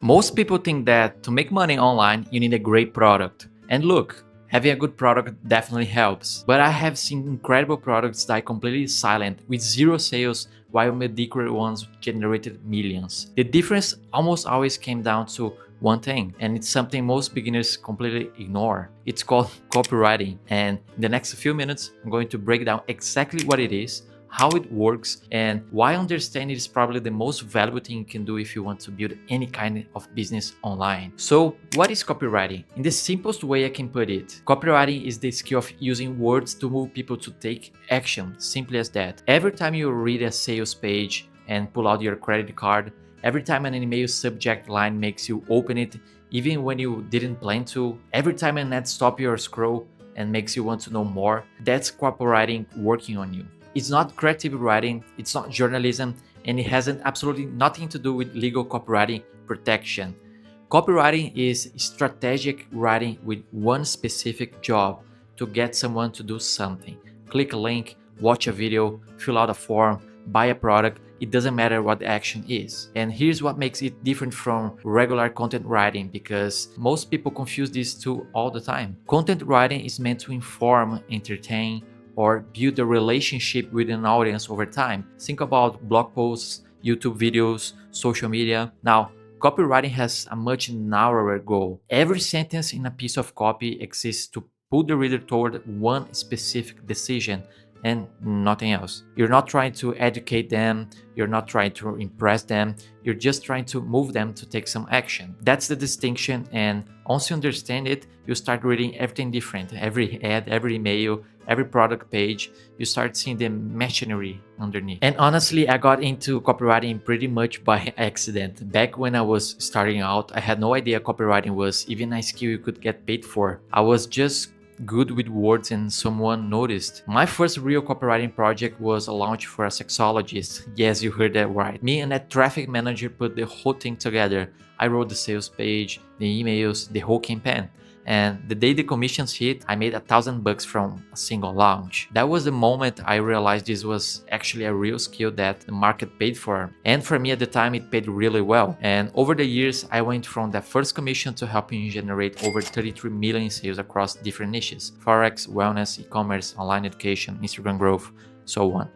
Most people think that to make money online, you need a great product. And look, having a good product definitely helps. But I have seen incredible products die completely silent with zero sales while mediocre ones generated millions. The difference almost always came down to one thing, and it's something most beginners completely ignore. It's called copywriting. And in the next few minutes, I'm going to break down exactly what it is, how it works, and why understanding it is probably the most valuable thing you can do if you want to build any kind of business online. So, what is copywriting? In the simplest way I can put it, copywriting is the skill of using words to move people to take action, simply as that. Every time you read a sales page and pull out your credit card, every time an email subject line makes you open it, even when you didn't plan to, every time an ad stops your scroll and makes you want to know more, that's copywriting working on you. It's not creative writing, it's not journalism, and it has absolutely nothing to do with legal copywriting protection. Copywriting is strategic writing with one specific job: to get someone to do something. Click a link, watch a video, fill out a form, buy a product. It doesn't matter what the action is. And here's what makes it different from regular content writing, because most people confuse these two all the time. Content writing is meant to inform, entertain, or build a relationship with an audience over time. Think about blog posts, YouTube videos, social media. Now, copywriting has a much narrower goal. Every sentence in a piece of copy exists to pull the reader toward one specific decision and nothing else. You're not trying to educate them, you're not trying to impress them, you're just trying to move them to take some action. That's the distinction, and once you understand it, you start reading everything different. Every ad, every email, every product page, you start seeing the machinery underneath. And honestly, I got into copywriting pretty much by accident. Back when I was starting out, I had no idea copywriting was even a skill you could get paid for. I was just good with words and someone noticed. My first real copywriting project was a launch for a sexologist. Yes, you heard that right. Me and a traffic manager put the whole thing together. I wrote the sales page, the emails, the whole campaign. And the day the commissions hit, I made $1,000 from a single launch. That was the moment I realized this was actually a real skill that the market paid for. And for me at the time, it paid really well. And over the years, I went from that first commission to helping generate over 33 million sales across different niches: Forex, wellness, e-commerce, online education, Instagram growth, so on.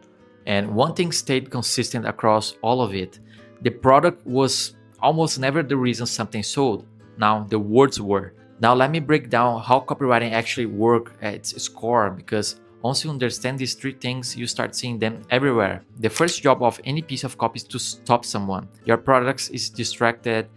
And one thing stayed consistent across all of it: the product was almost never the reason something sold. Now, the words were. Now let me break down how copywriting actually works at its core, because once you understand these three things, you start seeing them everywhere. The first job of any piece of copy is to stop someone. Your product is distracted,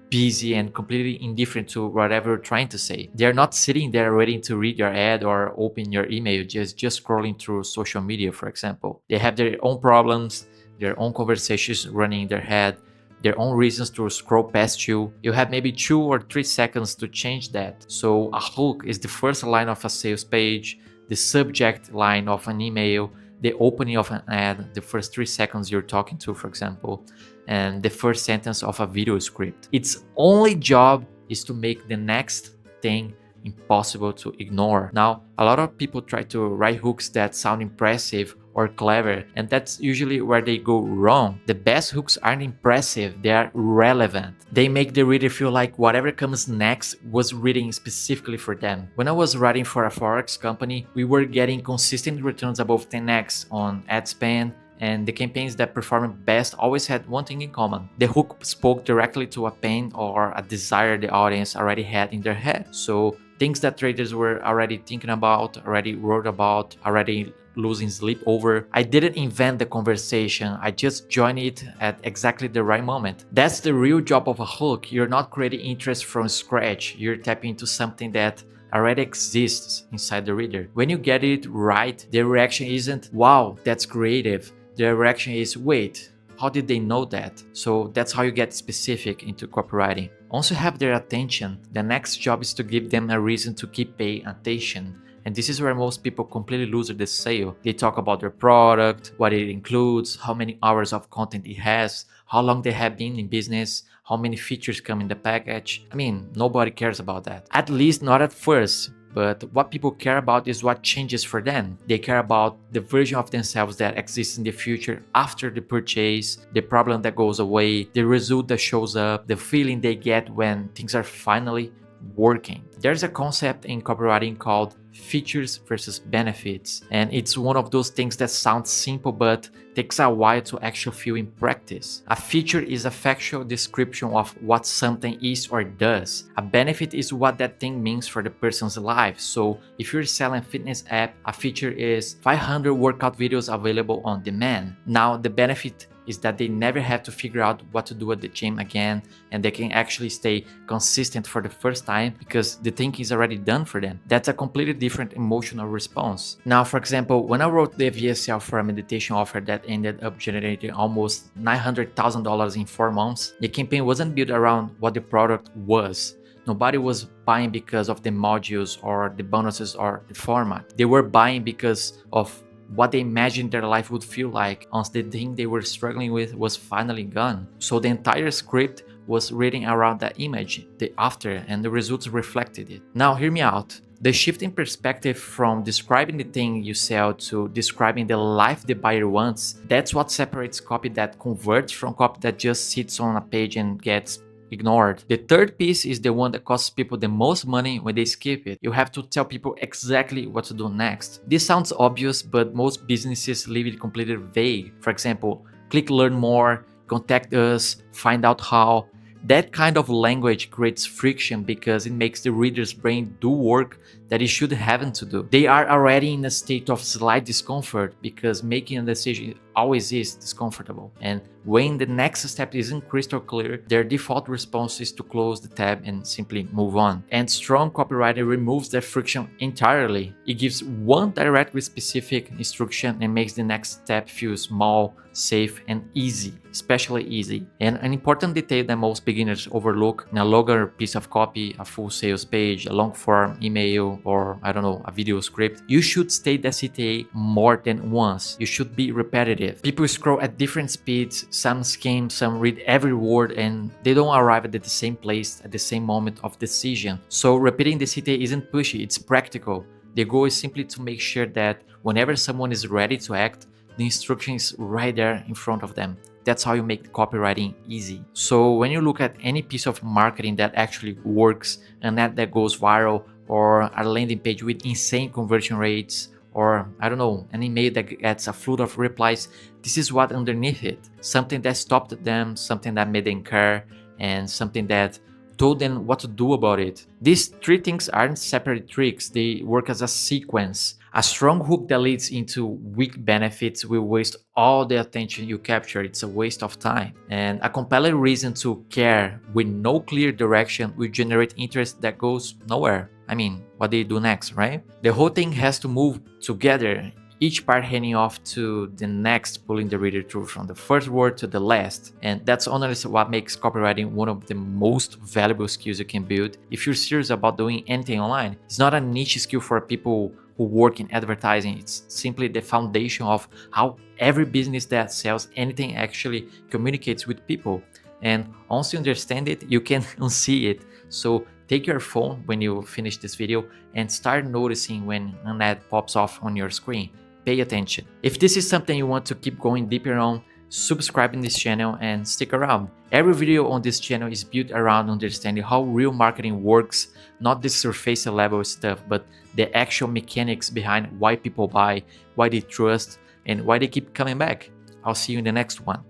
busy, and completely indifferent to whatever you're trying to say. They're not sitting there waiting to read your ad or open your email, just scrolling through social media, for example. They have their own problems, their own conversations running in their head, their own reasons to scroll past you. You have maybe 2 or 3 seconds to change that. So a hook is the first line of a sales page, the subject line of an email, the opening of an ad, the first 3 seconds you're talking to, for example, and the first sentence of a video script. Its only job is to make the next thing impossible to ignore. Now, a lot of people try to write hooks that sound impressive or clever, and that's usually where they go wrong. The best hooks aren't impressive, they are relevant. They make the reader feel like whatever comes next was written specifically for them. When I was writing for a Forex company, we were getting consistent returns above 10x on ad spend, and the campaigns that performed best always had one thing in common: the hook spoke directly to a pain or a desire the audience already had in their head. So things that traders were already thinking about, already wrote about, already losing sleep over. I didn't invent the conversation, I just joined it at exactly the right moment. That's the real job of a hook. You're not creating interest from scratch, you're tapping into something that already exists inside the reader. When you get it right, the reaction isn't, "Wow, that's creative." The reaction is, "Wait, how did they know that?" So that's how you get specific into copywriting. Once you have their attention, the next job is to give them a reason to keep paying attention. And this is where most people completely lose the sale. They talk about their product, what it includes, how many hours of content it has, how long they have been in business, how many features come in the package. I mean, nobody cares about that. At least not at first. but what people care about is what changes for them. They care about the version of themselves that exists in the future after the purchase, the problem that goes away, the result that shows up, the feeling they get when things are finally working. There's a concept in copywriting called features versus benefits, and it's one of those things that sounds simple but takes a while to actually feel in practice. A feature is a factual description of what something is or does. A benefit is what that thing means for the person's life. So if you're selling a fitness app, a feature is 500 workout videos available on demand. Now the benefit is that they never have to figure out what to do at the gym again, and they can actually stay consistent for the first time because the thing is already done for them. That's a completely different emotional response. Now, for example, when I wrote the VSL for a meditation offer that ended up generating almost $900,000 in 4 months, the campaign wasn't built around what the product was. Nobody was buying because of the modules or the bonuses or the format. They were buying because of what they imagined their life would feel like once the thing they were struggling with was finally gone. So the entire script was written around that image, the after, and the results reflected it. Now hear me out. The shift in perspective from describing the thing you sell to describing the life the buyer wants, that's what separates copy that converts from copy that just sits on a page and gets ignored. The third piece is the one that costs people the most money when they skip it. You have to tell people exactly what to do next. This sounds obvious, but most businesses leave it completely vague. For example, click learn more, contact us, find out how. That kind of language creates friction because it makes the reader's brain do work that it should have to do. They are already in a state of slight discomfort because making a decision always is discomfortable. And when the next step isn't crystal clear, their default response is to close the tab and simply move on. And strong copywriting removes that friction entirely. It gives one direct specific instruction and makes the next step feel small, safe, and easy, especially easy. And an important detail that most beginners overlook in a longer piece of copy, a full sales page, a long form email, or I don't know, a video script, you should state the CTA more than once. You should be repetitive. People scroll at different speeds, some skim, some read every word, and they don't arrive at the same place at the same moment of decision. So repeating the CTA isn't pushy, it's practical. The goal is simply to make sure that whenever someone is ready to act, the instruction is right there in front of them. That's how you make the copywriting easy. So when you look at any piece of marketing that actually works, an ad that goes viral, or a landing page with insane conversion rates, or I don't know, an email that gets a flood of replies, this is what underneath it. Something that stopped them, something that made them care, and something that told them what to do about it. These three things aren't separate tricks, they work as a sequence. A strong hook that leads into weak benefits will waste all the attention you capture. It's a waste of time. And a compelling reason to care with no clear direction will generate interest that goes nowhere. I mean, what do you do next, right? The whole thing has to move together, each part handing off to the next, pulling the reader through from the first word to the last. And that's honestly what makes copywriting one of the most valuable skills you can build if you're serious about doing anything online. It's not a niche skill for people who work in advertising. It's simply the foundation of how every business that sells anything actually communicates with people. And once you understand it, you can unsee it. So take your phone when you finish this video and start noticing when an ad pops off on your screen. Pay attention. If this is something you want to keep going deeper on, subscribe in this channel and stick around. Every video on this channel is built around understanding how real marketing works, not the surface level stuff, but the actual mechanics behind why people buy, why they trust, and why they keep coming back. I'll see you in the next one.